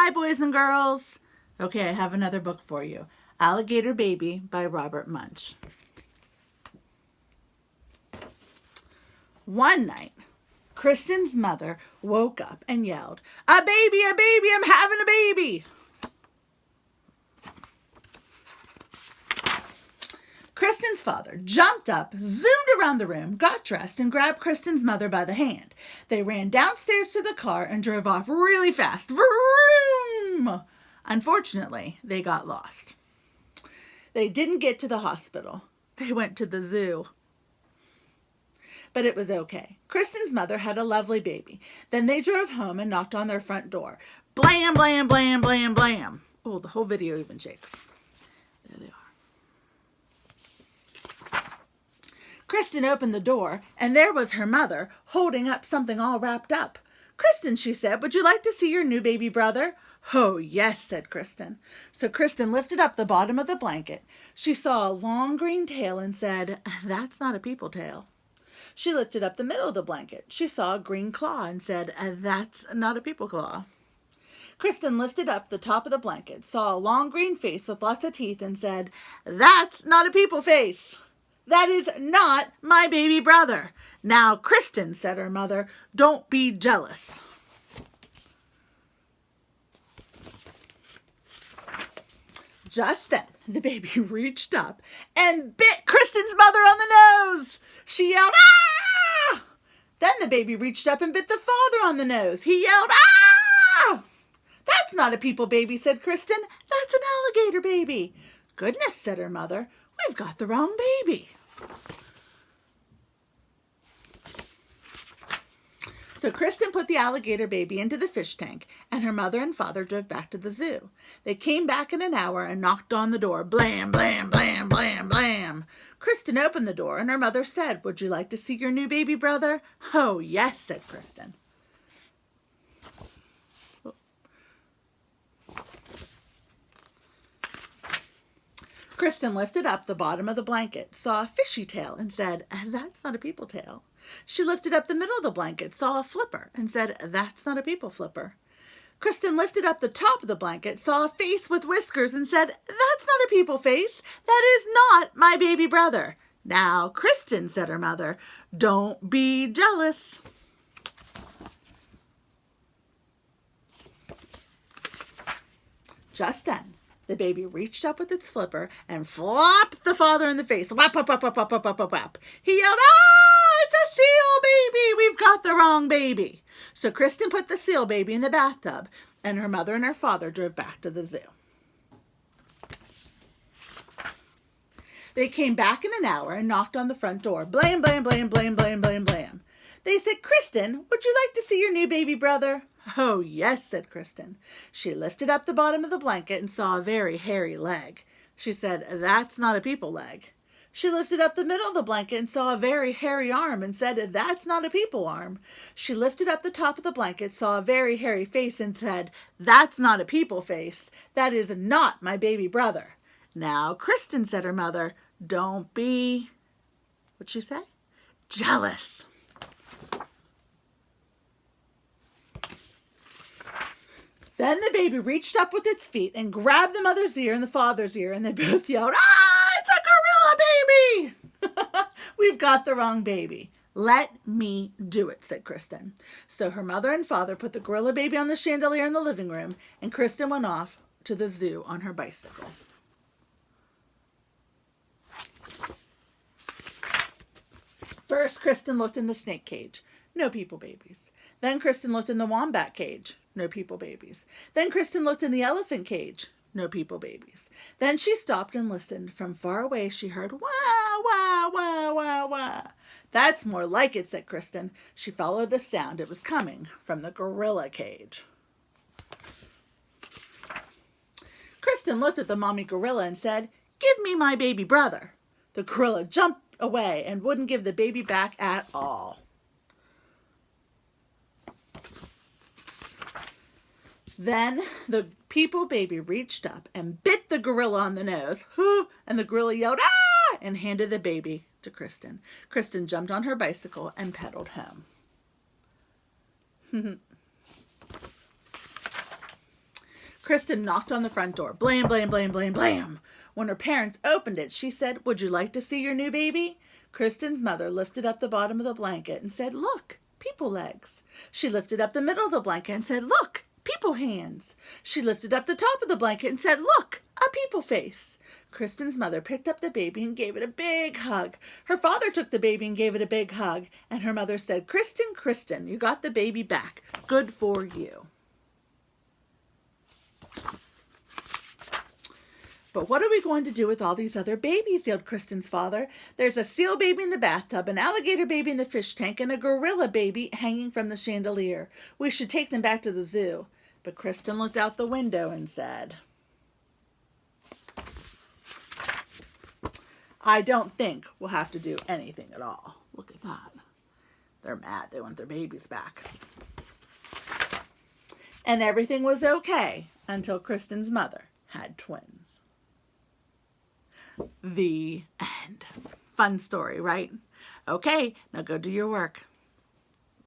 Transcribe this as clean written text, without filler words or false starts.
Hi, boys and girls. Okay, I have another book for you. Alligator Baby by Robert Munsch. One night, Kristen's mother woke up and yelled, "A baby, a baby, I'm having a baby!" Kristen's father jumped up, zoomed around the room, got dressed, and grabbed Kristen's mother by the hand. They ran downstairs to the car and drove off really fast. Vroom! Unfortunately, they got lost. They didn't get to the hospital. They went to the zoo. But it was okay. Kristen's mother had a lovely baby. Then they drove home and knocked on their front door. Blam, blam, blam, blam, blam. Oh, the whole video even shakes. There they are. Kristen opened the door, and there was her mother, holding up something all wrapped up. "Kristen," she said, "would you like to see your new baby brother?" "Oh, yes," said Kristen. So Kristen lifted up the bottom of the blanket. She saw a long green tail and said, "That's not a people tail." She lifted up the middle of the blanket. She saw a green claw and said, "That's not a people claw." Kristen lifted up the top of the blanket, saw a long green face with lots of teeth, and said, "That's not a people face. That is not my baby brother." "Now, Kristen," said her mother, "don't be jealous." Just then, the baby reached up and bit Kristen's mother on the nose. She yelled, "Ah!" Then the baby reached up and bit the father on the nose. He yelled, "Ah!" "That's not a people baby," said Kristen. "That's an alligator baby." "Goodness," said her mother, "we've got the wrong baby." So Kristen put the alligator baby into the fish tank, and her mother and father drove back to the zoo. They came back in an hour and knocked on the door. Blam, blam, blam, blam, blam. Kristen opened the door, and her mother said, "Would you like to see your new baby brother?" "Oh, yes," said Kristen. Kristen lifted up the bottom of the blanket, saw a fishy tail, and said, "That's not a people tail." She lifted up the middle of the blanket, saw a flipper, and said, "That's not a people flipper." Kristen lifted up the top of the blanket, saw a face with whiskers, and said, "That's not a people face. That is not my baby brother." "Now, Kristen," said her mother, "don't be jealous." Just then, the baby reached up with its flipper and flopped the father in the face. Whap, whap, whap, whap, whap, whap, whap, whap. He yelled, "Ah, it's a seal baby! We've got the wrong baby." So Kristen put the seal baby in the bathtub, and her mother and her father drove back to the zoo. They came back in an hour and knocked on the front door. Blam, blam, blam, blam, blam, blam, blam. They said, "Kristen, would you like to see your new baby brother?" "Oh, yes," said Kristen. She lifted up the bottom of the blanket and saw a very hairy leg. She said, "That's not a people leg." She lifted up the middle of the blanket and saw a very hairy arm and said, "That's not a people arm." She lifted up the top of the blanket, saw a very hairy face, and said, "That's not a people face. That is not my baby brother." "Now, Kristen," said her mother, "don't be," what'd she say? "Jealous." Then the baby reached up with its feet and grabbed the mother's ear and the father's ear, and they both yelled, "Ah, it's a gorilla baby!" "We've got the wrong baby." "Let me do it," said Kristen. So her mother and father put the gorilla baby on the chandelier in the living room, and Kristen went off to the zoo on her bicycle. First, Kristen looked in the snake cage. No people babies. Then Kristen looked in the wombat cage. No people babies. Then Kristen looked in the elephant cage. No people babies. Then she stopped and listened. From far away she heard, "Wah, wah, wah, wah, wah." "That's more like it," said Kristen. She followed the sound. It was coming from the gorilla cage. Kristen looked at the mommy gorilla and said, "Give me my baby brother." The gorilla jumped away and wouldn't give the baby back at all. Then the people baby reached up and bit the gorilla on the nose. And the gorilla yelled, "Ah!" and handed the baby to Kristen. Kristen jumped on her bicycle and pedaled home. Kristen knocked on the front door. Blam, blam, blam, blam, blam. When her parents opened it, she said, "Would you like to see your new baby?" Kristen's mother lifted up the bottom of the blanket and said, "Look, people legs." She lifted up the middle of the blanket and said, "Look, people hands." She lifted up the top of the blanket and said, "Look, a people face." Kristen's mother picked up the baby and gave it a big hug. Her father took the baby and gave it a big hug. And her mother said, "Kristen, Kristen, you got the baby back. Good for you." "But what are we going to do with all these other babies?" yelled Kristen's father. "There's a seal baby in the bathtub, an alligator baby in the fish tank, and a gorilla baby hanging from the chandelier. We should take them back to the zoo." But Kristen looked out the window and said, "I don't think we'll have to do anything at all." Look at that. They're mad. They want their babies back. And everything was okay until Kristen's mother had twins. The end. Fun story, right? Okay, now go do your work.